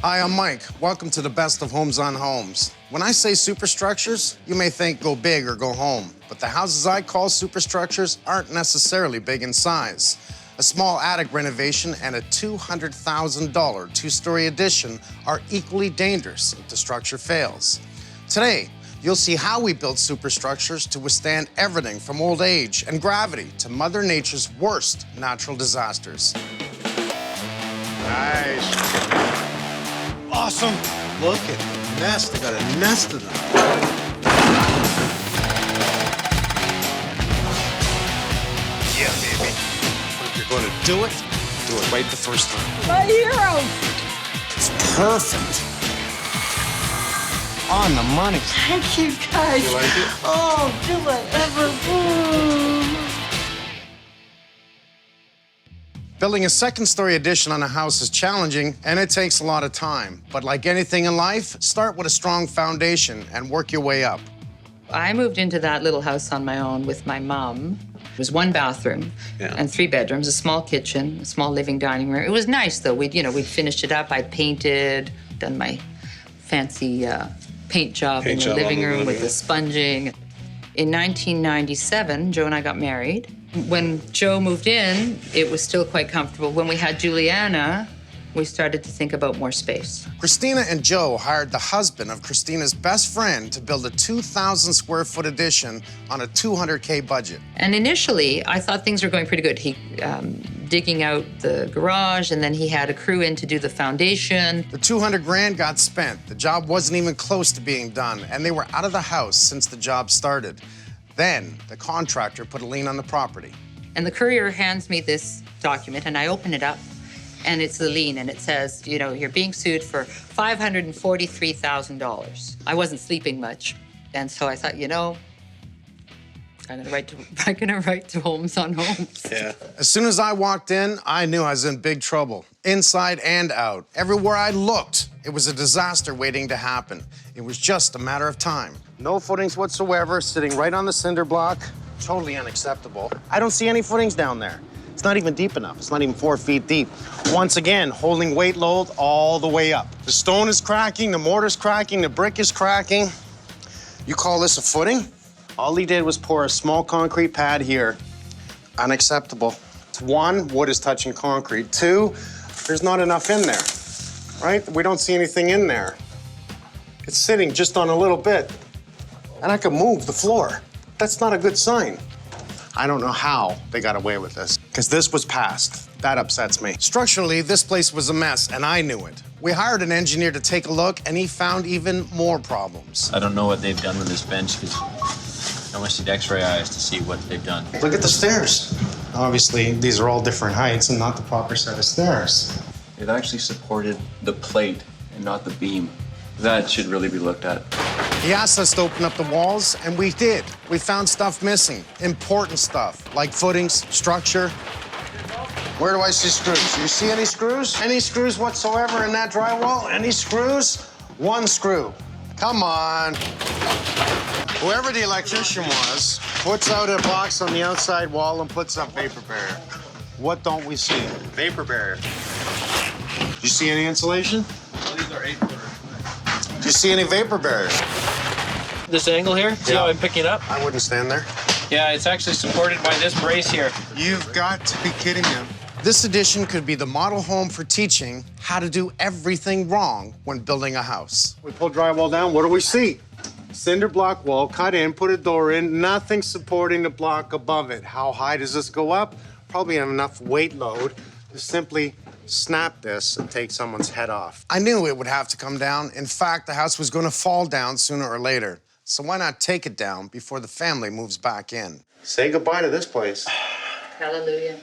Hi, I'm Mike. Welcome to the best of Homes on Homes. When I say superstructures, you may think go big or go home. But the houses I call superstructures aren't necessarily big in size. A small attic renovation and a $200,000 two-story addition are equally dangerous if the structure fails. Today, you'll see how we build superstructures to withstand everything from old age and gravity to Mother Nature's worst natural disasters. Nice. Awesome. Look at the nest. I got a nest of them. Yeah, baby. If you're going to do it right the first time. My hero. It's perfect. On the money. Thank you, guys. You like it? Oh, do I ever. Building a second-story addition on a house is challenging, and it takes a lot of time. But like anything in life, start with a strong foundation and work your way up. I moved into that little house on my own with my mom. It was 1 bathroom and 3 bedrooms, a small kitchen, a small living dining room. It was nice, though. We'd finished it up. I'd painted, done my fancy paint job in the living room with the sponging. In 1997, Joe and I got married. When Joe moved in, it was still quite comfortable. When we had Juliana, we started to think about more space. Christina and Joe hired the husband of Christina's best friend to build a 2,000 square foot addition on a $200K budget. And initially, I thought things were going pretty good. He digging out the garage, and then he had a crew in to do the foundation. The 200 grand got spent. The job wasn't even close to being done, and they were out of the house since the job started. Then the contractor put a lien on the property. And the courier hands me this document, and I open it up, and it's the lien, and it says, you're being sued for $543,000. I wasn't sleeping much, and so I thought, I'm gonna write to Homes on Homes. Yeah. As soon as I walked in, I knew I was in big trouble, inside and out. Everywhere I looked, it was a disaster waiting to happen. It was just a matter of time. No footings whatsoever, sitting right on the cinder block. Totally unacceptable. I don't see any footings down there. It's not even deep enough. It's not even 4 feet deep. Once again, holding weight load all the way up. The stone is cracking, the mortar's cracking, the brick is cracking. You call this a footing? All he did was pour a small concrete pad here. Unacceptable. 1, wood is touching concrete. 2, there's not enough in there, right? We don't see anything in there. It's sitting just on a little bit. And I could move the floor. That's not a good sign. I don't know how they got away with this, because this was passed. That upsets me. Structurally, this place was a mess, and I knew it. We hired an engineer to take a look, and he found even more problems. I don't know what they've done with this bench, because I almost need X-ray eyes to see what they've done. Look at the stairs. Obviously, these are all different heights and not the proper set of stairs. They've actually supported the plate and not the beam. That should really be looked at. He asked us to open up the walls, and we did. We found stuff missing, important stuff, like footings, structure. Where do I see screws? Do you see any screws? Any screws whatsoever in that drywall? Any screws? 1 screw. Come on. Whoever the electrician was puts out a box on the outside wall and puts up vapor barrier. What don't we see? Vapor barrier. Do you see any insulation? Well, these are 8-footer. Do you see any vapor barriers? This angle here, see how I'm picking up? I wouldn't stand there. Yeah, it's actually supported by this brace here. You've got to be kidding me. This addition could be the model home for teaching how to do everything wrong when building a house. We pull drywall down, what do we see? Cinder block wall, cut in, put a door in, nothing supporting the block above it. How high does this go up? Probably enough weight load to simply snap this and take someone's head off. I knew it would have to come down. In fact, the house was going to fall down sooner or later. So why not take it down before the family moves back in? Say goodbye to this place. Hallelujah.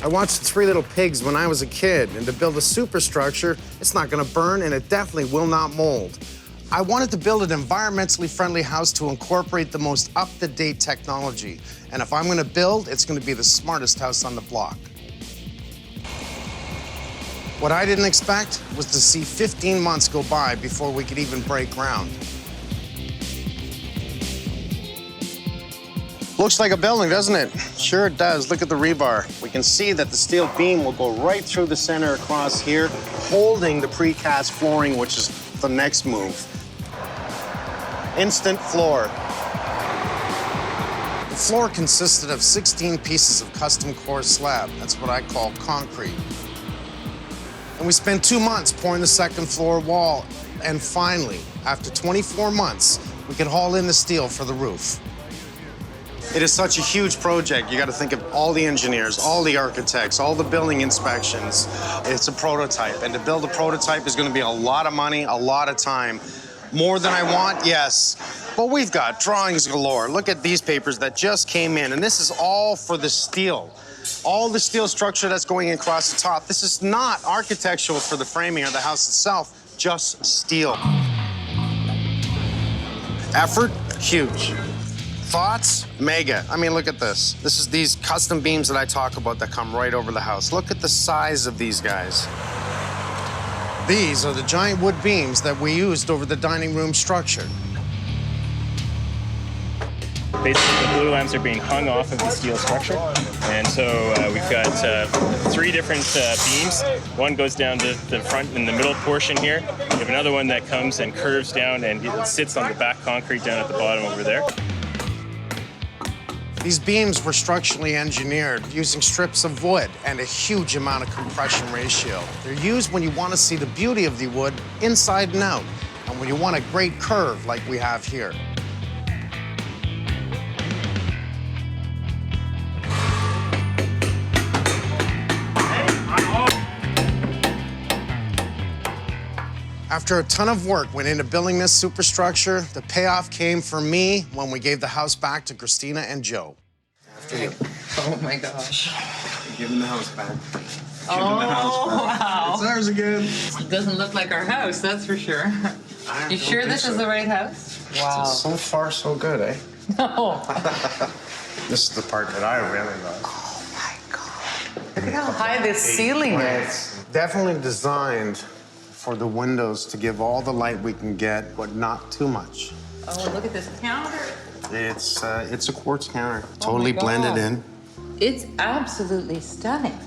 I watched 3 Little Pigs when I was a kid, and to build a superstructure, it's not gonna burn and it definitely will not mold. I wanted to build an environmentally friendly house to incorporate the most up-to-date technology. And if I'm gonna build, it's gonna be the smartest house on the block. What I didn't expect was to see 15 months go by before we could even break ground. Looks like a building, doesn't it? Sure it does. Look at the rebar. We can see that the steel beam will go right through the center across here, holding the precast flooring, which is the next move. Instant floor. The floor consisted of 16 pieces of custom core slab. That's what I call concrete. And we spent 2 months pouring the second floor wall. And finally, after 24 months, we could haul in the steel for the roof. It is such a huge project. You got to think of all the engineers, all the architects, all the building inspections. It's a prototype, and to build a prototype is going to be a lot of money, a lot of time. More than I want, yes. But we've got drawings galore. Look at these papers that just came in, and this is all for the steel. All the steel structure that's going across the top. This is not architectural for the framing or the house itself, just steel. Effort, huge. Thoughts? Mega. I mean, look at this. This is these custom beams that I talk about that come right over the house. Look at the size of these guys. These are the giant wood beams that we used over the dining room structure. Basically, the blue lamps are being hung off of the steel structure. And so we've got 3 different beams. One goes down to the front in the middle portion here. We have another one that comes and curves down and it sits on the back concrete down at the bottom over there. These beams were structurally engineered using strips of wood and a huge amount of compression ratio. They're used when you want to see the beauty of the wood inside and out, and when you want a great curve like we have here. After a ton of work went into building this superstructure, the payoff came for me when we gave the house back to Christina and Joe. After you. Oh my gosh. Give them the house back. Wow. It's ours again. It doesn't look like our house, that's for sure. You sure this is the right house? Wow. So far, so good, eh? No. This is the part that I really love. Oh my God. Look at how high this ceiling is. Definitely designed for the windows to give all the light we can get, but not too much. Oh, look at this counter. It's a quartz counter, Oh totally my blended God. in. It's absolutely stunning.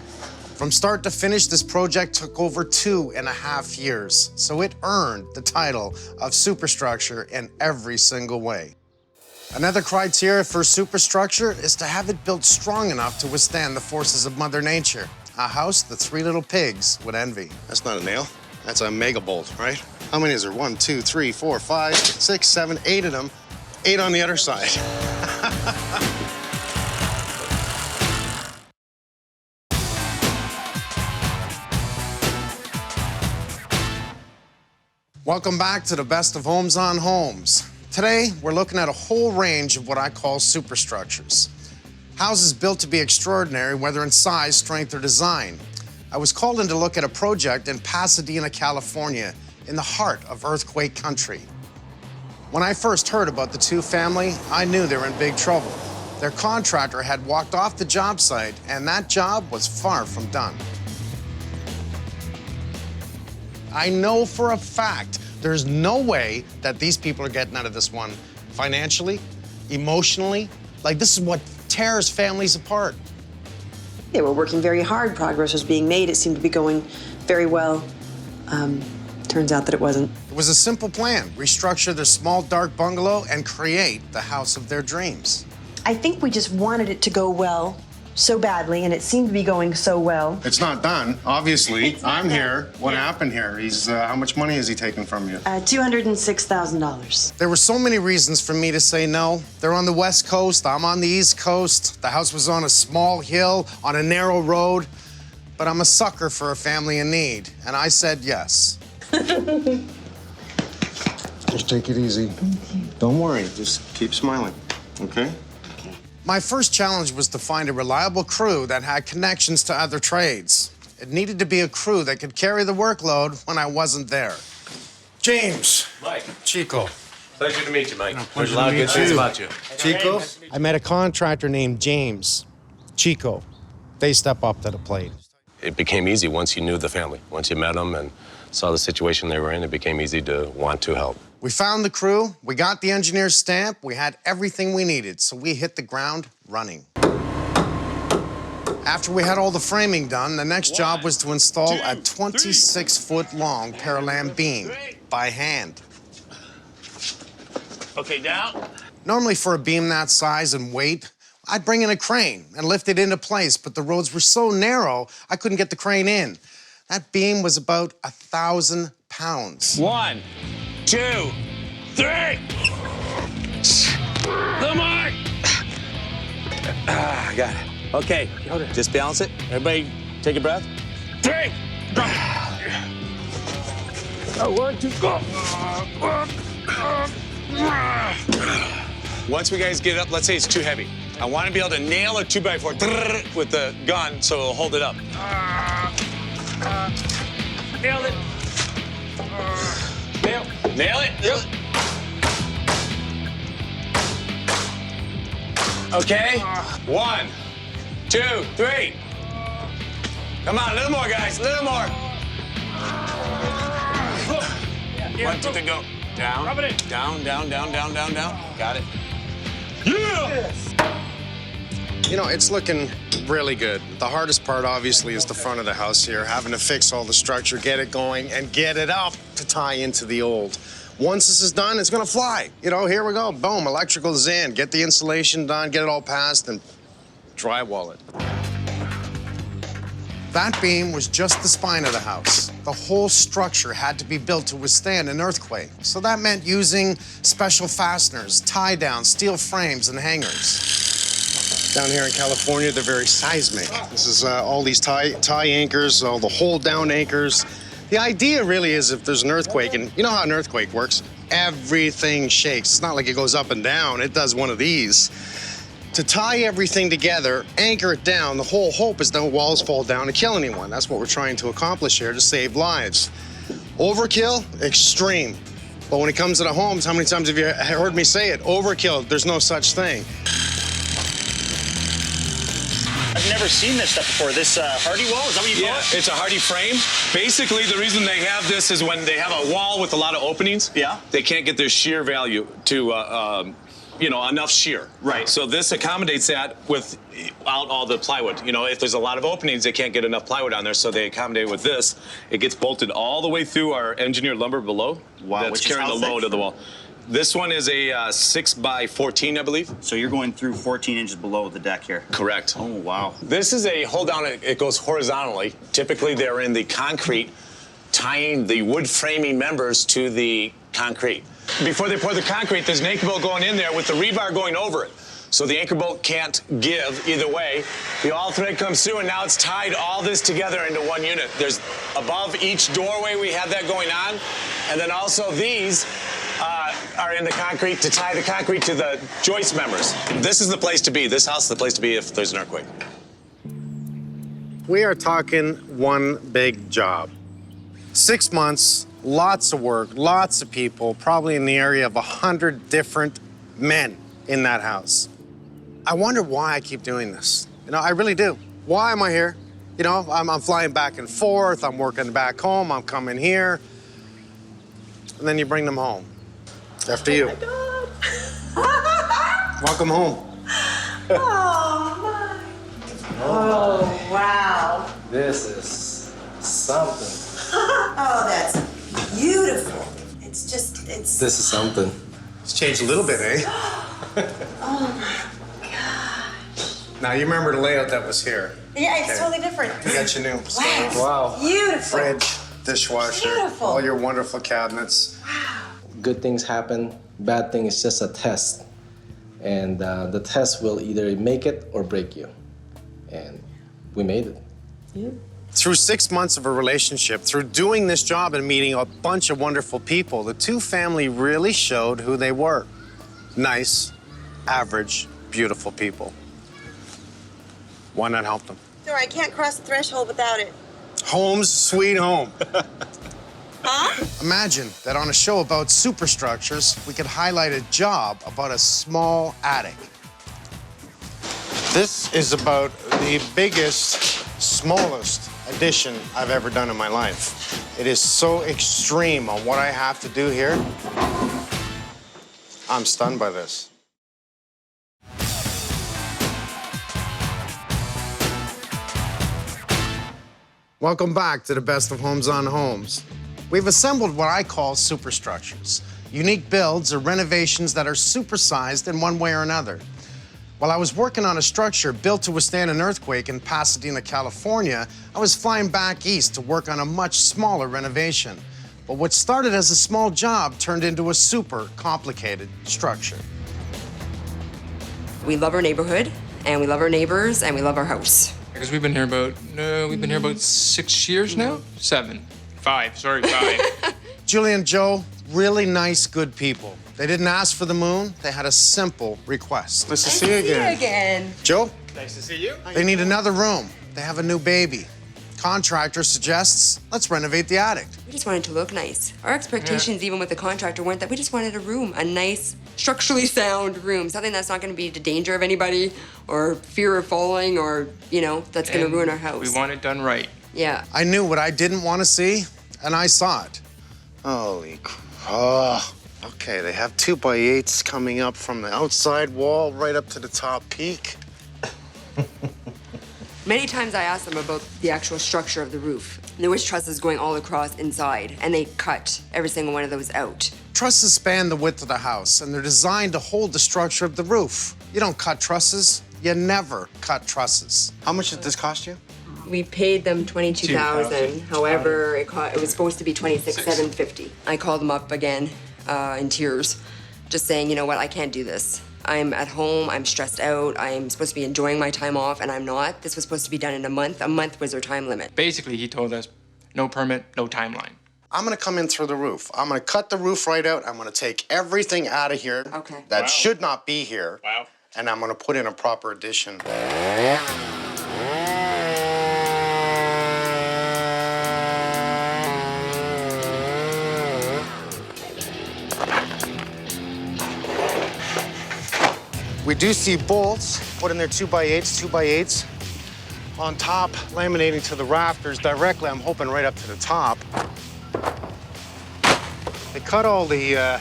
From start to finish, this project took over 2.5 years, so it earned the title of superstructure in every single way. Another criteria for superstructure is to have it built strong enough to withstand the forces of Mother Nature. A house the 3 little pigs would envy. That's not a nail. That's a mega bolt, right? How many is there? 1, 2, 3, 4, 5, 6, 7, 8 of them. 8 on the other side. Welcome back to the Best of Homes on Homes. Today, we're looking at a whole range of what I call superstructures. Houses built to be extraordinary, whether in size, strength, or design. I was called in to look at a project in Pasadena, California, in the heart of earthquake country. When I first heard about the 2 family, I knew they were in big trouble. Their contractor had walked off the job site, and that job was far from done. I know for a fact there's no way that these people are getting out of this one financially, emotionally. Like, this is what tears families apart. They were working very hard. Progress was being made. It seemed to be going very well. Turns out that it wasn't. It was a simple plan. Restructure their small, dark bungalow and create the house of their dreams. I think we just wanted it to go well so badly, and it seemed to be going so well. It's not done, obviously. I'm here. What happened here? How much money is he taking from you? $206,000. There were so many reasons for me to say no. They're on the West Coast, I'm on the East Coast. The house was on a small hill, on a narrow road. But I'm a sucker for a family in need, and I said yes. Just take it easy. Don't worry, just keep smiling, okay? My first challenge was to find a reliable crew that had connections to other trades. It needed to be a crew that could carry the workload when I wasn't there. James. Mike. Chico. Pleasure to meet you, Mike. pleasure There's a lot to of good meet things you. about you. Chico? I met a contractor named James. Chico. They step up to the plate. It became easy once you knew the family. Once you met them and saw the situation they were in, it became easy to want to help. We found the crew, we got the engineer's stamp, we had everything we needed, so we hit the ground running. After we had all the framing done, the next job was to install a 26-foot-long Paralam beam by hand. Okay, down. Normally for a beam that size and weight, I'd bring in a crane and lift it into place, but the roads were so narrow, I couldn't get the crane in. That beam was about 1,000 pounds. 1, 2, 3. Come on. I got it. Okay, just balance it. Everybody take a breath. 3. Go. 1, 2, go. Once we guys get it up, let's say it's too heavy. I want to be able to nail a 2x4 with the gun so it'll hold it up. Nailed it. Nail it. Yep. Okay. 1, 2, 3. Come on, a little more, guys. A little more. 1, 2, 3, go. Down. Down, down, down, down, down, down. Got it. Yeah! You know, it's looking really good. The hardest part, obviously, is the front of the house here, having to fix all the structure, get it going, and get it up to tie into the old. Once this is done, it's gonna fly. You know, here we go, boom, electrical is in. Get the insulation done, get it all passed, and drywall it. That beam was just the spine of the house. The whole structure had to be built to withstand an earthquake. So that meant using special fasteners, tie-downs, steel frames, and hangers. Down here in California, they're very seismic. This is all these tie anchors, all the hold-down anchors. The idea really is if there's an earthquake, and you know how an earthquake works, everything shakes. It's not like it goes up and down. It does one of these. To tie everything together, anchor it down, the whole hope is no walls fall down and kill anyone. That's what we're trying to accomplish here, to save lives. Overkill, extreme. But when it comes to the homes, how many times have you heard me say it? Overkill, there's no such thing. I've never seen this stuff before. This hardy wall, is that what you call it? It's a hardy frame. Basically, the reason they have this is when they have a wall with a lot of openings, they can't get their shear value to, enough shear. Right. So this accommodates that without all the plywood. You know, if there's a lot of openings, they can't get enough plywood on there, so they accommodate with this. It gets bolted all the way through our engineered lumber below. Wow, that's which carrying is the how load thick? of the wall. This one is a 6x14, I believe. So you're going through 14 inches below the deck here. Correct. Oh, wow. This is a hold down, it goes horizontally. Typically, they're in the concrete, tying the wood framing members to the concrete. Before they pour the concrete, there's an anchor bolt going in there with the rebar going over it. So the anchor bolt can't give either way. The all thread comes through, and now it's tied all this together into one unit. There's above each doorway, we have that going on. And then also these are in the concrete to tie the concrete to the joist members. This is the place to be. This house is the place to be if there's an earthquake. We are talking one big job. 6 months, lots of work, lots of people, probably in the area of 100 different men in that house. I wonder why I keep doing this. You know, I really do. Why am I here? You know, I'm flying back and forth, I'm working back home, I'm coming here. And then you bring them home. After you. Oh my God. Welcome home. Oh, my. Oh, wow. This is something. Oh, that's beautiful. It's just, it's... This is something. It's changed a little bit, eh? Oh, my gosh. Now, you remember the layout that was here. Yeah, it's totally different. You got your new stove, Wow. Beautiful. fridge, dishwasher, Beautiful. all your wonderful cabinets. Good things happen. Bad thing is just a test. And the test will either make it or break you. And we made it. Yeah. Through 6 months of a relationship, through doing this job and meeting a bunch of wonderful people, the two family really showed who they were. Nice, average, beautiful people. Why not help them? Sir, I can't cross the threshold without it. Home's sweet home. Huh? Imagine that on a show about superstructures, we could highlight a job about a small attic. This is about the biggest, smallest addition I've ever done in my life. It is so extreme on what I have to do here. I'm stunned by this. Welcome back to the Best of Homes on Homes. We've assembled what I call superstructures, unique builds or renovations that are supersized in one way or another. While I was working on a structure built to withstand an earthquake in Pasadena, California, I was flying back east to work on a much smaller renovation. But what started as a small job turned into a super complicated structure. We love our neighborhood, and we love our neighbors, and we love our house. Because we've been here about 6 years now? 7. 5, sorry, 5. Julie and Joe, really nice, good people. They didn't ask for the moon. They had a simple request. Nice to see you again. Joe? Nice to see you. They need another room. They have a new baby. Contractor suggests, let's renovate the attic. We just wanted to look nice. Our expectations, even with the contractor, weren't that we just wanted a room, a nice, structurally sound room, something that's not going to be the danger of anybody or fear of falling or, you know, that's going to ruin our house. We want it done right. Yeah. I knew what I didn't want to see, and I saw it. Holy crap. Oh, okay, they have 2x8s coming up from the outside wall right up to the top peak. Many times I asked them about the actual structure of the roof. There was trusses going all across inside, and they cut every single one of those out. Trusses span the width of the house, and they're designed to hold the structure of the roof. You don't cut trusses. You never cut trusses. How much did this cost you? We paid them $22,000. However, it was supposed to be $26,750. I called them up again in tears, just saying, you know what, I can't do this. I'm at home, I'm stressed out, I'm supposed to be enjoying my time off, and I'm not. This was supposed to be done in a month. A month was their time limit. Basically, he told us, no permit, no timeline. I'm gonna come in through the roof. I'm gonna cut the roof right out. I'm gonna take everything out of here that should not be here. Wow. And I'm gonna put in a proper addition. We do see bolts put in their 2x8s on top, laminating to the rafters directly. I'm hoping right up to the top. They cut all the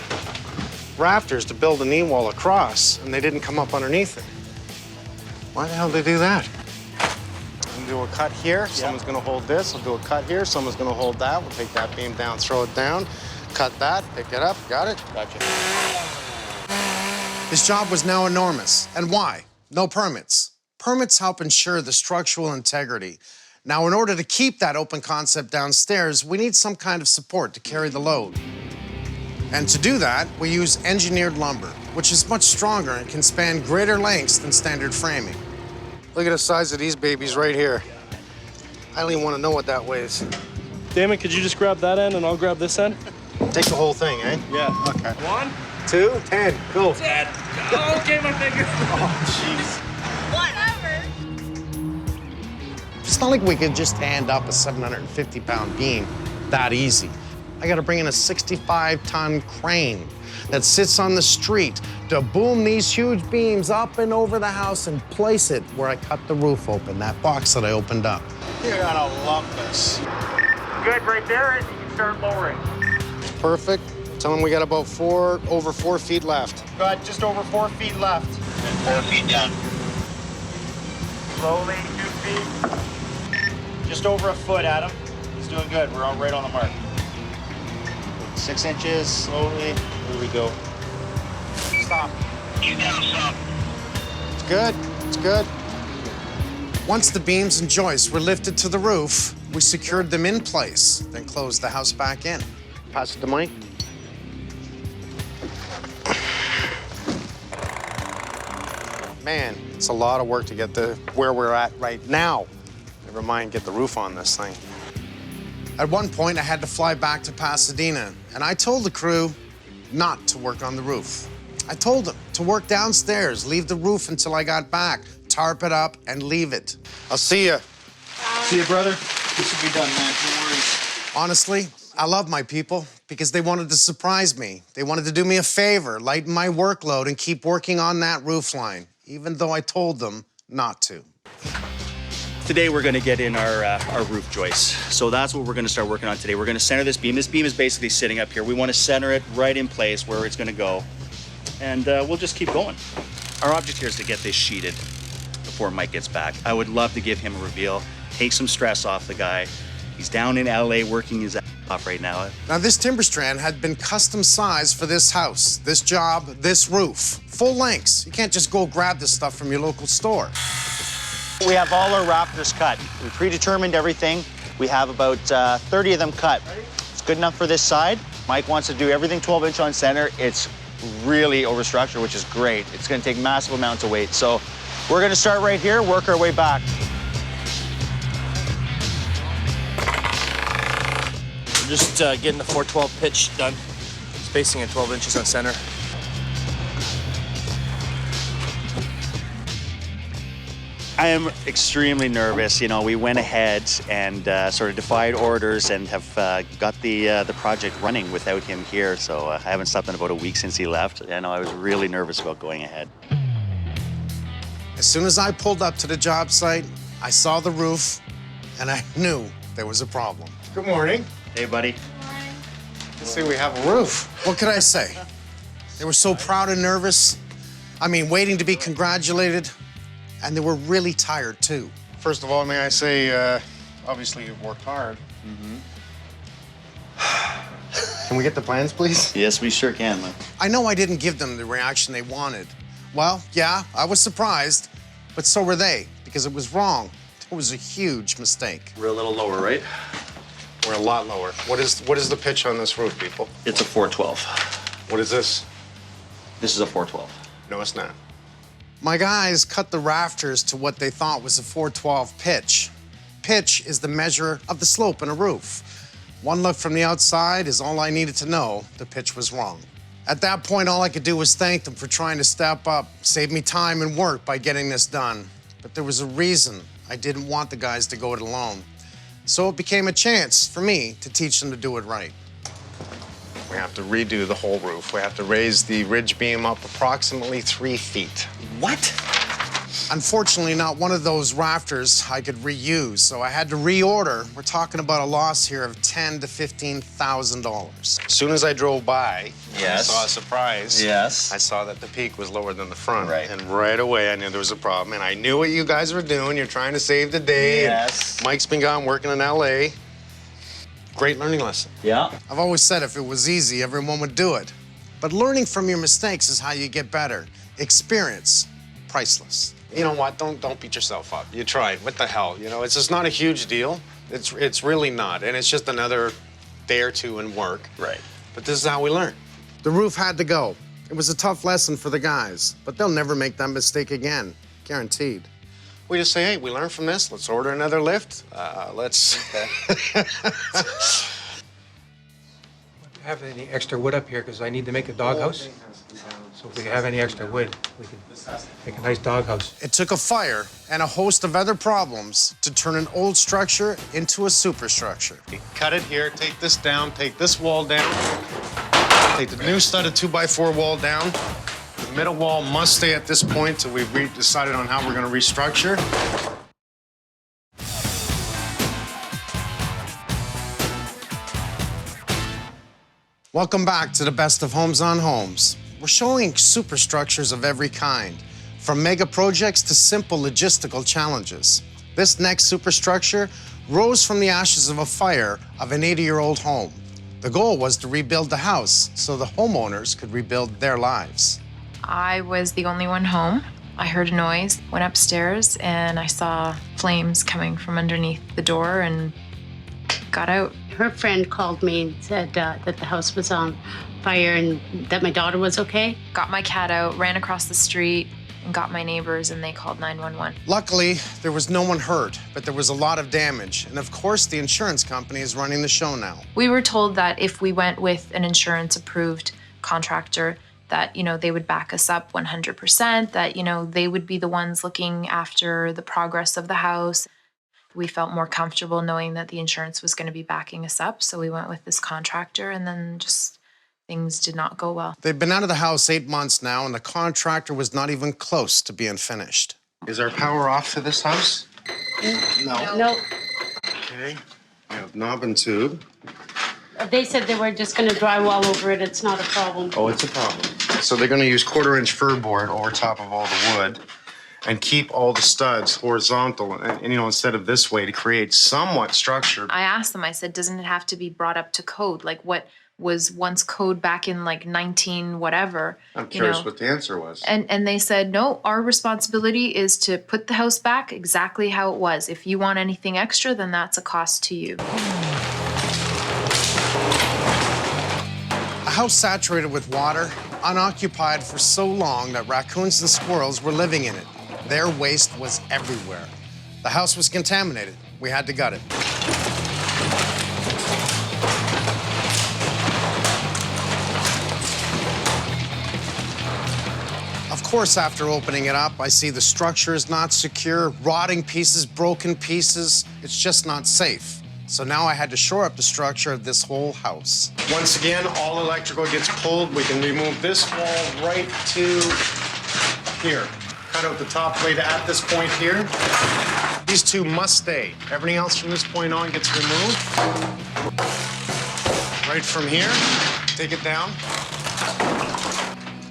rafters to build a knee wall across, and they didn't come up underneath it. Why the hell did they do that? I'm gonna do a cut here. Someone's gonna hold this. I'll do a cut here. Someone's gonna hold that. We'll take that beam down, throw it down, cut that, pick it up. Got it? Gotcha. This job was now enormous. And why? No permits. Permits help ensure the structural integrity. Now, in order to keep that open concept downstairs, we need some kind of support to carry the load. And to do that, we use engineered lumber, which is much stronger and can span greater lengths than standard framing. Look at the size of these babies right here. I don't even want to know what that weighs. Damon, could you just grab that end and I'll grab this end? Take the whole thing, eh? Yeah. Okay. 1, 2, 10, go. Dad. Oh, okay, my finger. Oh, jeez. It's not like we could just hand up a 750-pound beam that easy. I gotta bring in a 65-ton crane that sits on the street to boom these huge beams up and over the house and place it where I cut the roof open, that box that I opened up. You're gonna love this. Good right there, and you can start lowering. Perfect. Tell them we got about over 4 feet left. Got just over 4 feet left. And 4 feet down. Slowly, 2 feet. Just over a foot, Adam. He's doing good. We're all right on the mark. 6 inches, slowly. Here we go. Stop. You gotta stop. It's good. It's good. Once the beams and joists were lifted to the roof, we secured them in place, then closed the house back in. Pass it to Mike. Man, it's a lot of work to get to where we're at right now. Never mind get the roof on this thing. At one point, I had to fly back to Pasadena, and I told the crew not to work on the roof. I told them to work downstairs, leave the roof until I got back, tarp it up, and leave it. I'll see you. See you, brother. This should be done, man. No worries. Honestly, I love my people because they wanted to surprise me. They wanted to do me a favor, lighten my workload, and keep working on that roof line, even though I told them not to. Today we're going to get in our roof joists. So that's what we're going to start working on today. We're going to center this beam. This beam is basically sitting up here. We want to center it right in place where it's going to go. and we'll just keep going. Our object here is to get this sheeted before Mike gets back. I would love to give him a reveal, take some stress off the guy. He's down in LA working his ass off right now. Now, this timber strand had been custom sized for this house, this job, this roof. Full lengths. You can't just go grab this stuff from your local store. We have all our rafters cut. We predetermined everything. We have about 30 of them cut. It's good enough for this side. Mike wants to do everything 12-inch on center. It's really overstructured, which is great. It's gonna take massive amounts of weight. So we're gonna start right here, work our way back. We're just getting the 412 pitch done. Spacing at 12 inches on center. I am extremely nervous. You know, we went ahead and sort of defied orders and have got the project running without him here. So I haven't slept in about a week since he left. I know I was really nervous about going ahead. As soon as I pulled up to the job site, I saw the roof, and I knew there was a problem. Good morning. Hey, buddy. Let's see, we have a roof. What could I say? They were so proud and nervous. I mean, waiting to be congratulated. And they were really tired, too. First of all, may I say, obviously you've worked hard. Can we get the plans, please? Yes, we sure can, Mike. I know I didn't give them the reaction they wanted. Well, yeah, I was surprised, but so were they, because it was wrong. It was a huge mistake. We're a little lower, right? We're a lot lower. What is the pitch on this roof, people? It's a 412. What is this? This is a 412. No, it's not. My guys cut the rafters to what they thought was a 412 pitch. Pitch is the measure of the slope in a roof. One look from the outside is all I needed to know the pitch was wrong. At that point, all I could do was thank them for trying to step up, save me time and work by getting this done. But there was a reason I didn't want the guys to go it alone. So it became a chance for me to teach them to do it right. We have to redo the whole roof. We have to raise the ridge beam up approximately 3 feet. What? Unfortunately, not one of those rafters I could reuse, so I had to reorder. We're talking about a loss here of $10,000 to $15,000. As soon as I drove by, Yes. I saw a surprise. Yes. I saw that the peak was lower than the front. Right. And right away, I knew there was a problem. And I knew what you guys were doing. You're trying to save the day. Yes. Mike's been gone working in LA. Great learning lesson. Yeah. I've always said if it was easy, everyone would do it. But learning from your mistakes is how you get better. Experience, priceless. You know what? Don't beat yourself up. You tried. What the hell? You know, it's just not a huge deal. It's really not. And it's just another day or two in work. Right. But this is how we learn. The roof had to go. It was a tough lesson for the guys, but they'll never make that mistake again. Guaranteed. We just say, hey, we learned from this. Let's order another lift. Let's. Have any extra wood up here because I need to make a doghouse. So if we have any extra wood, we can make a nice doghouse. It took a fire and a host of other problems to turn an old structure into a superstructure. Cut it here, take this down, take this wall down, take the new studded 2x4 wall down. The middle wall must stay at this point till we've decided on how we're gonna restructure. Welcome back to the best of Homes on Homes. We're showing superstructures of every kind, from mega projects to simple logistical challenges. This next superstructure rose from the ashes of a fire of an 80-year-old home. The goal was to rebuild the house so the homeowners could rebuild their lives. I was the only one home. I heard a noise, went upstairs, and I saw flames coming from underneath the door and got out. Her friend called me and said that the house was on fire and that my daughter was okay. Got my cat out, ran across the street, and got my neighbors, and they called 911. Luckily, there was no one hurt, but there was a lot of damage. And of course, the insurance company is running the show now. We were told that if we went with an insurance-approved contractor, that, you know, they would back us up 100%, that, you know, they would be the ones looking after the progress of the house. We felt more comfortable knowing that the insurance was going to be backing us up, so we went with this contractor, and then just things did not go well. They've been out of the house 8 months now, and the contractor was not even close to being finished. Is our power off to this house? No. No. Okay. We have knob and tube. They said they were just going to drywall over it. It's not a problem. Oh, it's a problem. So they're gonna use 1/4-inch fir board over top of all the wood and keep all the studs horizontal and you know, instead of this way to create somewhat structure. I asked them, I said, doesn't it have to be brought up to code? Like what was once code back in like 19 whatever? I'm curious what the answer was. And they said, no, our responsibility is to put the house back exactly how it was. If you want anything extra, then that's a cost to you. A house saturated with water, unoccupied for so long that raccoons and squirrels were living in it. Their waste was everywhere. The house was contaminated. We had to gut it. Of course, after opening it up, I see the structure is not secure, rotting pieces, broken pieces. It's just not safe. So now I had to shore up the structure of this whole house. Once again, all electrical gets pulled. We can remove this wall right to here. Cut out the top plate at this point here. These two must stay. Everything else from this point on gets removed. Right from here, take it down.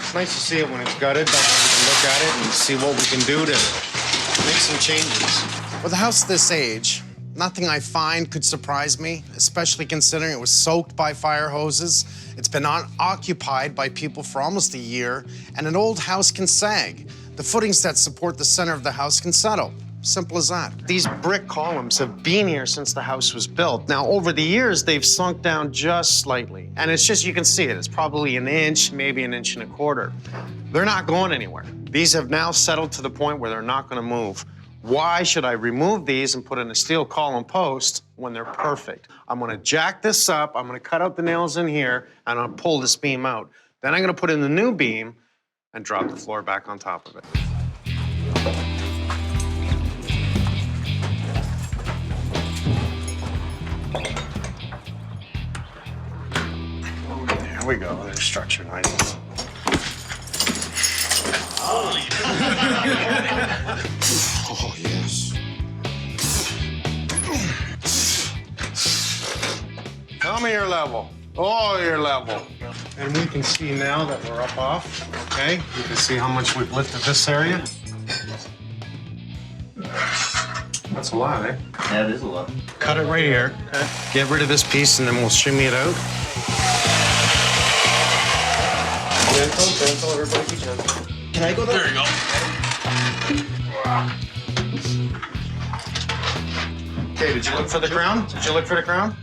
It's nice to see it when it's gutted, but we can look at it and see what we can do to make some changes. With a house this age, nothing I find could surprise me, especially considering it was soaked by fire hoses. It's been unoccupied by people for almost a year, and an old house can sag. The footings that support the center of the house can settle. Simple as that. These brick columns have been here since the house was built. Now, over the years, they've sunk down just slightly. And it's just, you can see it. It's probably an inch, maybe an inch and a quarter. They're not going anywhere. These have now settled to the point where they're not gonna move. Why should I remove these and put in a steel column post when they're perfect? I'm gonna jack this up, I'm gonna cut out the nails in here, and I'm gonna pull this beam out. Then I'm gonna put in the new beam and drop the floor back on top of it. There we go, there's structure nice. Oh, yes. Tell me your level. Oh, your level. And we can see now that we're up off, okay? You can see how much we've lifted this area. That's a lot, eh? Yeah, it is a lot. Cut it right here. Okay. Get rid of this piece and then we'll shimmy it out. Gentle, everybody be gentle. Can I go there? There you go. Okay, did you look for the crown? Did you look for the crown?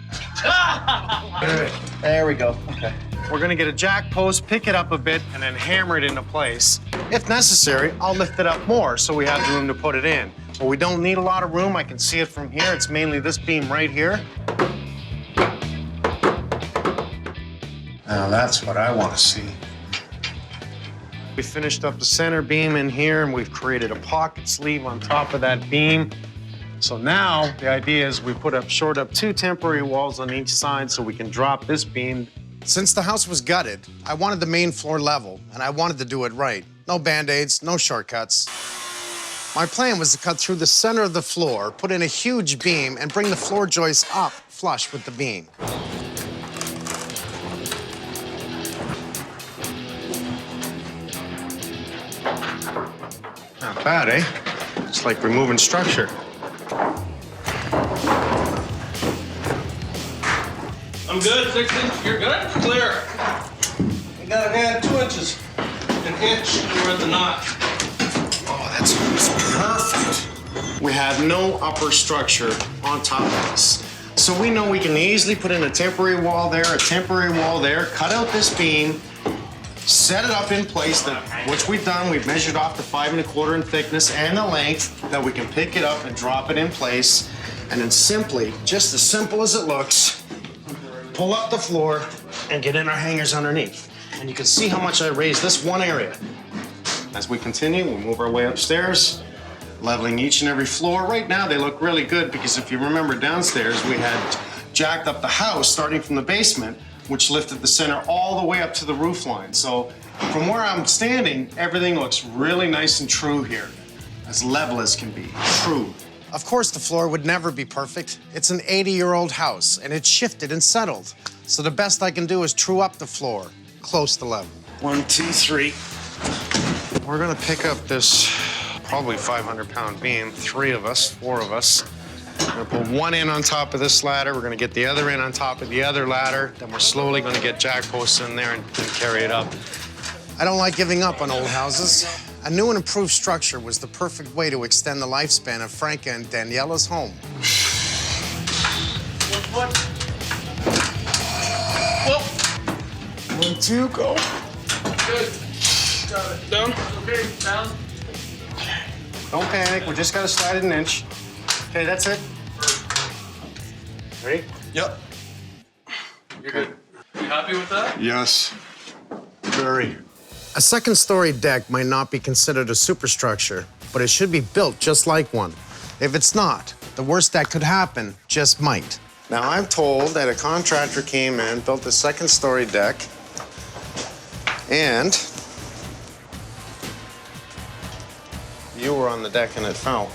There we go. Okay. We're gonna get a jack post, pick it up a bit, and then hammer it into place. If necessary, I'll lift it up more so we have the room to put it in. But we don't need a lot of room. I can see it from here. It's mainly this beam right here. Now that's what I want to see. We finished up the center beam in here, and we've created a pocket sleeve on top of that beam. So now the idea is we short up 2 temporary walls on each side so we can drop this beam. Since the house was gutted, I wanted the main floor level, and I wanted to do it right. No Band-Aids, no shortcuts. My plan was to cut through the center of the floor, put in a huge beam, and bring the floor joist up flush with the beam. Not bad, eh? It's like removing structure. I'm good. 6 inches. You're good? Clear. You gotta add 2 inches. An inch where the knot. Oh, that's perfect. We have no upper structure on top of this. So we know we can easily put in a temporary wall there, a temporary wall there, cut out this beam, set it up in place, which we've done. We've measured off the 5 1/4 in thickness and the length that we can pick it up and drop it in place. And then simply, just as simple as it looks, pull up the floor and get in our hangers underneath. And you can see how much I raised this one area. As we continue, we'll move our way upstairs, leveling each and every floor. Right now, they look really good because if you remember downstairs, we had jacked up the house starting from the basement, which lifted the center all the way up to the roof line. So from where I'm standing, everything looks really nice and true here, as level as can be, true. Of course, the floor would never be perfect. It's an 80-year-old house, and it's shifted and settled. So the best I can do is true up the floor, close to level. 1, 2, 3. We're gonna pick up this probably 500-pound beam, 3 of us, 4 of us. We're gonna put one in on top of this ladder. We're gonna get the other in on top of the other ladder. Then we're slowly gonna get jack posts in there and carry it up. I don't like giving up on old houses. A new and improved structure was the perfect way to extend the lifespan of Franca and Daniela's home. What? Whoa. 1, 2, go. Good. Got it. Down. Okay, down. Don't panic. We just gotta slide it an inch. Okay, that's it. Ready? Yep. You're good. You happy with that? Yes. Very. A second-story deck might not be considered a superstructure, but it should be built just like one. If it's not, the worst that could happen just might. Now, I'm told that a contractor came in, built a second-story deck, and you were on the deck and it fell.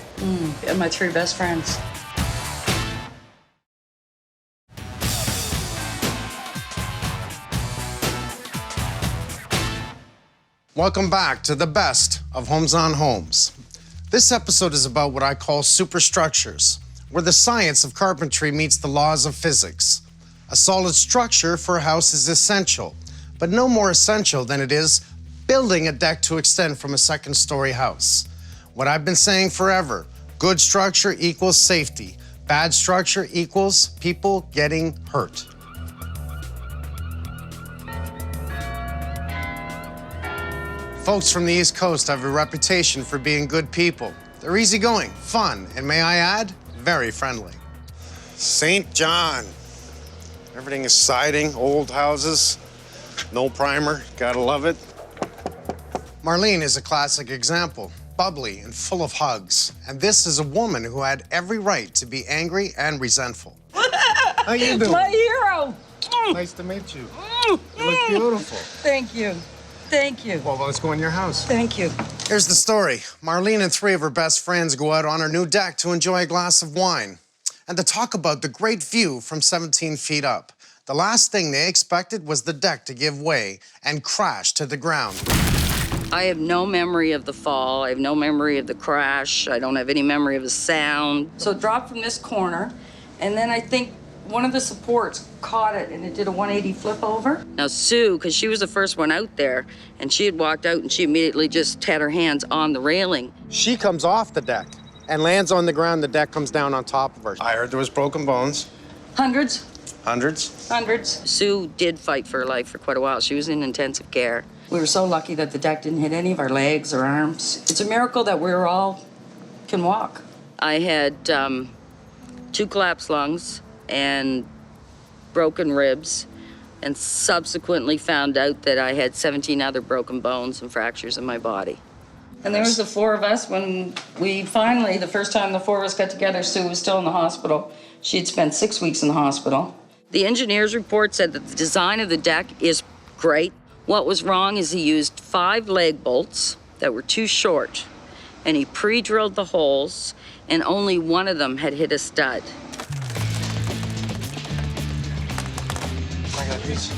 And my 3 best friends. Welcome back to the best of Homes on Homes. This episode is about what I call superstructures, where the science of carpentry meets the laws of physics. A solid structure for a house is essential, but no more essential than it is building a deck to extend from a second-story house. What I've been saying forever, good structure equals safety. Bad structure equals people getting hurt. Folks from the East Coast have a reputation for being good people. They're easygoing, fun, and may I add, very friendly. St. John. Everything is siding, old houses, no primer, gotta love it. Marlene is a classic example, bubbly and full of hugs. And this is a woman who had every right to be angry and resentful. How you doing? My hero. Nice to meet you. You look beautiful. Thank you. Thank you. Well, let's go in your house. Thank you. Here's the story. Marlene and 3 of her best friends go out on her new deck to enjoy a glass of wine and to talk about the great view from 17 feet up. The last thing they expected was the deck to give way and crash to the ground. I have no memory of the fall. I have no memory of the crash. I don't have any memory of the sound. So it dropped from this corner, and then I think one of the supports caught it, and it did a 180 flip over. Now, Sue, because she was the first one out there, and she had walked out, and she immediately just had her hands on the railing. She comes off the deck and lands on the ground. The deck comes down on top of her. I heard there was broken bones. Hundreds. Hundreds? Hundreds. Sue did fight for her life for quite a while. She was in intensive care. We were so lucky that the deck didn't hit any of our legs or arms. It's a miracle that we all can walk. I had 2 collapsed lungs and broken ribs, and subsequently found out that I had 17 other broken bones and fractures in my body. And there was the 4 of us when we finally, the first time the 4 of us got together, Sue was still in the hospital. She had spent 6 weeks in the hospital. The engineer's report said that the design of the deck is great. What was wrong is he used 5 leg bolts that were too short, and he pre-drilled the holes, and only one of them had hit a stud. I got these.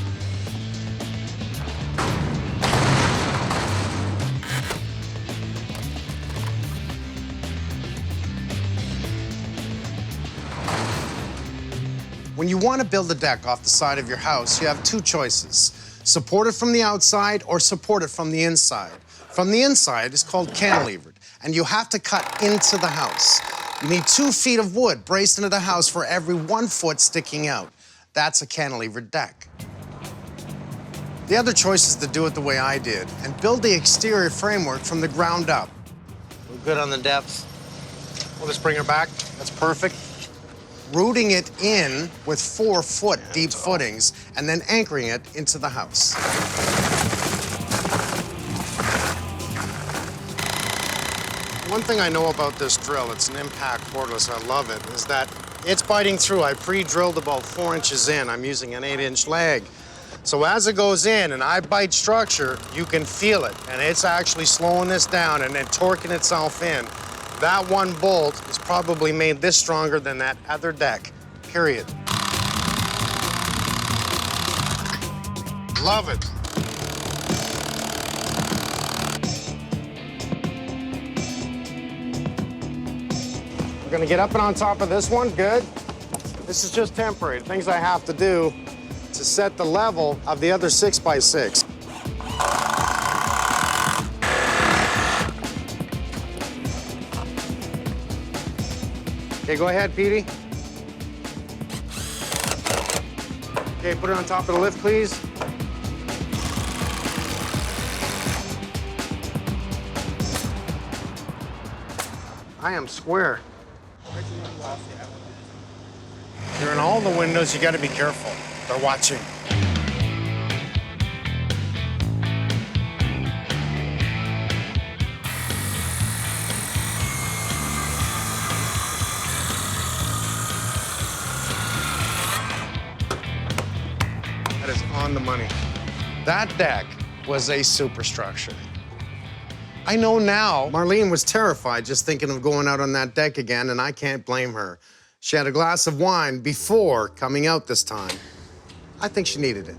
When you want to build a deck off the side of your house, you have 2 choices. Support it from the outside or support it from the inside. From the inside is called cantilevered, and you have to cut into the house. You need 2 feet of wood braced into the house for every 1 foot sticking out. That's a cantilevered deck. The other choice is to do it the way I did and build the exterior framework from the ground up. We're good on the depth. We'll just bring her back. That's perfect. Rooting it in with 4 foot deep footings and then anchoring it into the house. One thing I know about this drill, it's an impact cordless, I love it, is that it's biting through. I pre-drilled about 4 inches in. I'm using an 8-inch lag. So as it goes in and I bite structure, you can feel it. And it's actually slowing this down and then torquing itself in. That 1 bolt is probably made this stronger than that other deck, period. Love it. gonna get up and on top of this one, good. This is just temporary, things I have to do to set the level of the other 6x6. Okay, go ahead, Petey. Okay, put it on top of the lift, please. I am square. You're in all the windows, you gotta be careful. They're watching. That is on the money. That deck was a superstructure. I know now, Marlene was terrified just thinking of going out on that deck again, and I can't blame her. She had a glass of wine before coming out this time. I think she needed it.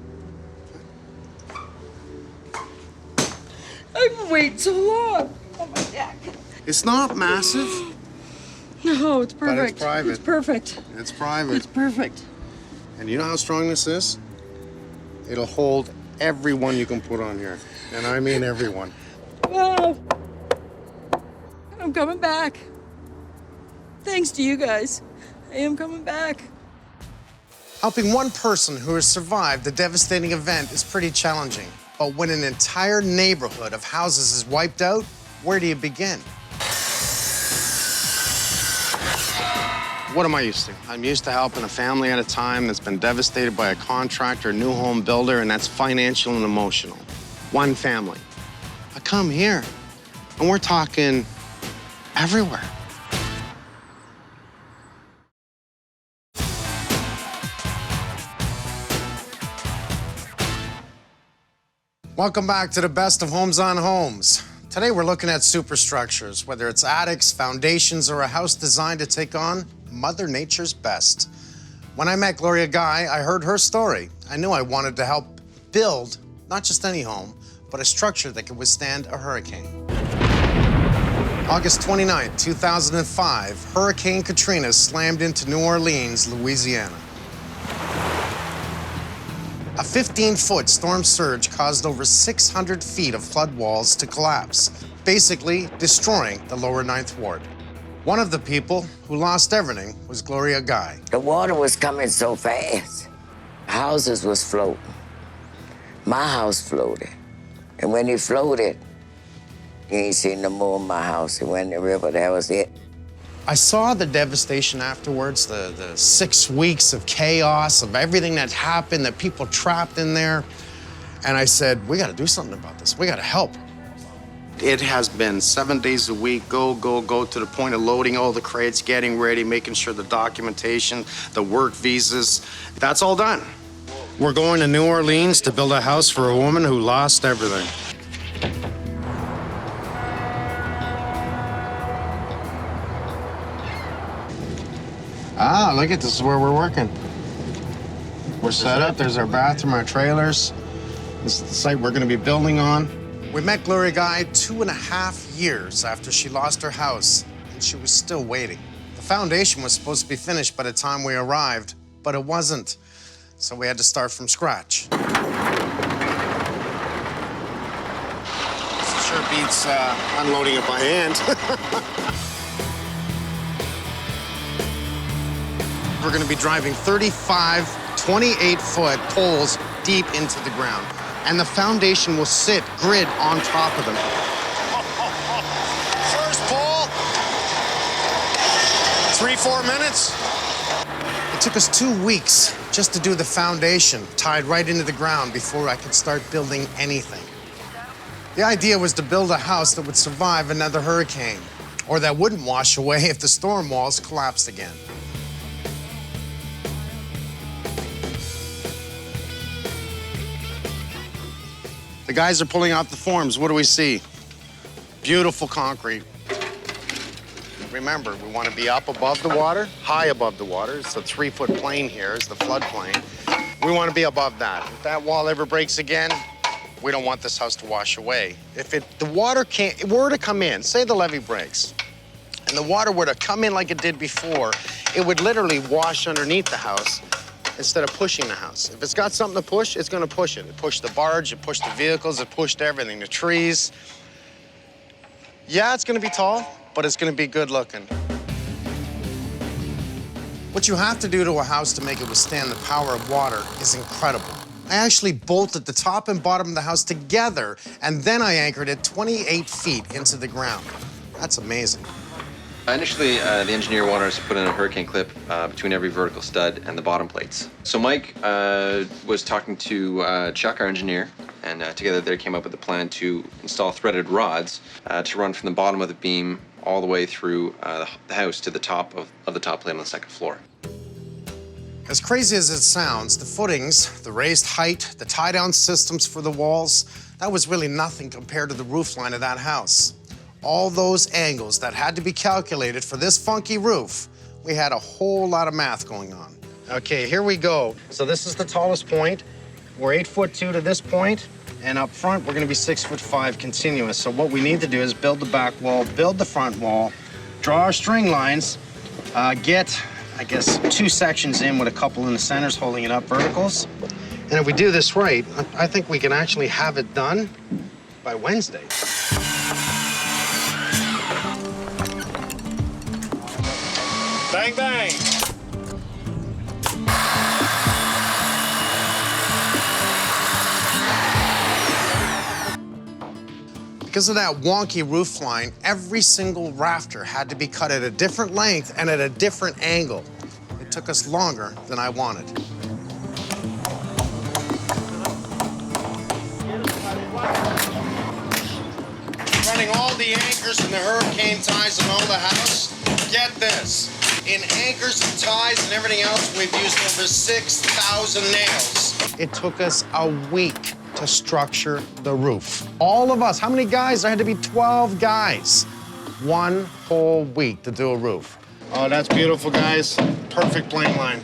I've been waiting so long on my deck. It's not massive. No, it's perfect. But it's private. It's perfect. It's private. It's perfect. And you know how strong this is? It'll hold everyone you can put on here. And I mean everyone. Oh, I'm coming back. Thanks to you guys. I am coming back. Helping one person who has survived the devastating event is pretty challenging. But when an entire neighborhood of houses is wiped out, where do you begin? What am I used to? I'm used to helping a family at a time that's been devastated by a contractor, a new home builder, and that's financial and emotional. One family. I come here, and we're talking everywhere. Welcome back to the best of Homes on Homes. Today we're looking at superstructures, whether it's attics, foundations, or a house designed to take on Mother Nature's best. When I met Gloria Guy, I heard her story. I knew I wanted to help build not just any home, but a structure that could withstand a hurricane. August 29, 2005, Hurricane Katrina slammed into New Orleans, Louisiana. A 15-foot storm surge caused over 600 feet of flood walls to collapse, basically destroying the lower 9th Ward. One of the people who lost everything was Gloria Guy. The water was coming so fast. Houses was floating. My house floated. And when it floated, you ain't seen no more of my house. It went in the river, that was it. I saw the devastation afterwards, the 6 weeks of chaos, of everything that happened, that people trapped in there. And I said, we gotta do something about this. We gotta help. It has been 7 days a week, go, to the point of loading all the crates, getting ready, making sure the documentation, the work visas, that's all done. We're going to New Orleans to build a house for a woman who lost everything. Ah, look at this is where we're working. We're set up, there's our bathroom, our trailers. This is the site we're gonna be building on. We met Gloria Guy 2.5 years after she lost her house, and she was still waiting. The foundation was supposed to be finished by the time we arrived, but it wasn't. So we had to start from scratch. This sure beats unloading it by hand. We're gonna be driving 35 28-foot poles deep into the ground. And the foundation will sit grid on top of them. First pole, 3-4 minutes. It took us 2 weeks just to do the foundation, tied right into the ground before I could start building anything. The idea was to build a house that would survive another hurricane, or that wouldn't wash away if the storm walls collapsed again. The guys are pulling out the forms. What do we see? Beautiful concrete. Remember, we want to be up above the water, high above the water. It's a 3-foot plane here, is the floodplain. We want to be above that. If that wall ever breaks again, we don't want this house to wash away. If the water were to come in, say the levee breaks, and and the water were to come in like it did before, it would literally wash underneath the house instead of pushing the house. If it's got something to push, it's gonna push it. It pushed the barge, it pushed the vehicles, it pushed everything, the trees. Yeah, it's gonna be tall, but it's gonna be good looking. What you have to do to a house to make it withstand the power of water is incredible. I actually bolted the top and bottom of the house together, and then I anchored it 28 feet into the ground. That's amazing. Initially, the engineer wanted us to put in a hurricane clip between every vertical stud and the bottom plates. So Mike was talking to Chuck, our engineer, and together they came up with a plan to install threaded rods to run from the bottom of the beam all the way through the house to the top of the top plate on the second floor. As crazy as it sounds, the footings, the raised height, the tie-down systems for the walls, that was really nothing compared to the roof line of that house. All those angles that had to be calculated for this funky roof, we had a whole lot of math going on. Okay, here we go. So this is the tallest point. We're 8'2" to this point, and up front, we're gonna be 6'5" continuous. So what we need to do is build the back wall, build the front wall, draw our string lines, get, I guess, 2 sections in with a couple in the centers holding it up verticals. And if we do this right, I think we can actually have it done by Wednesday. Bang, bang. Because of that wonky roof line, every single rafter had to be cut at a different length and at a different angle. It took us longer than I wanted. Running all the anchors and the hurricane ties on all the house. Get this, in anchors and ties and everything else, we've used over 6,000 nails. It took us a week to structure the roof. All of us, how many guys? There had to be 12 guys. 1 whole week to do a roof. Oh, that's beautiful, guys. Perfect plane line.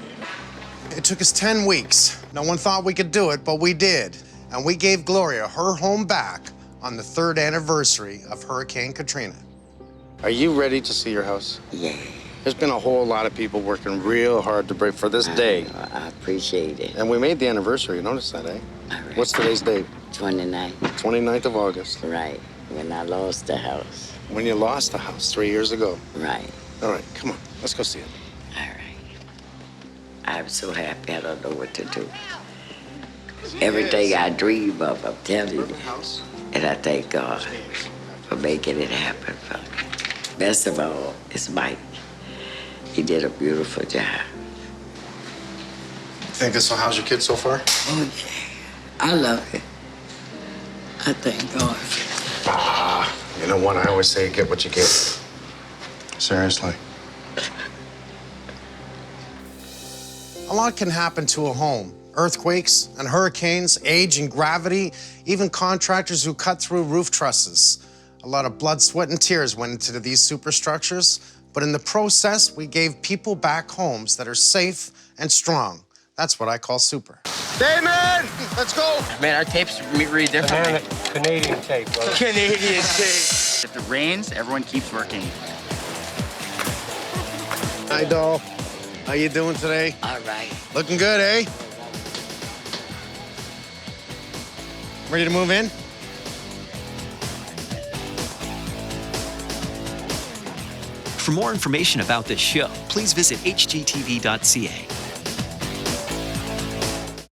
It took us 10 weeks. No one thought we could do it, but we did. And we gave Gloria her home back on the 3rd anniversary of Hurricane Katrina. Are you ready to see your house? Yeah. There's been a whole lot of people working real hard to break for this day. I appreciate it. And we made the anniversary, you notice that, eh? Right. What's today's date? 29th. 29th of August. Right, when I lost the house. When you lost the house 3 years ago. Right. All right, come on, let's go see it. All right. I'm so happy, I don't know what to do. Everything I dream of, I'm telling you. And I thank God for making it happen for me. Best of all, it's Mike. He did a beautiful job. Think this, so how's your kid so far? Oh, yeah. I love it. I thank God. You know what, I always say, get what you get. Seriously. A lot can happen to a home. Earthquakes and hurricanes, age and gravity, even contractors who cut through roof trusses. A lot of blood, sweat, and tears went into these superstructures, but in the process, we gave people back homes that are safe and strong. That's what I call super. Damon, let's go. Man, our tapes read differently. Canadian tape, brother. Canadian tape. If it rains, everyone keeps working. Hi, doll. How you doing today? All right. Looking good, eh? Ready to move in? For more information about this show, please visit hgtv.ca.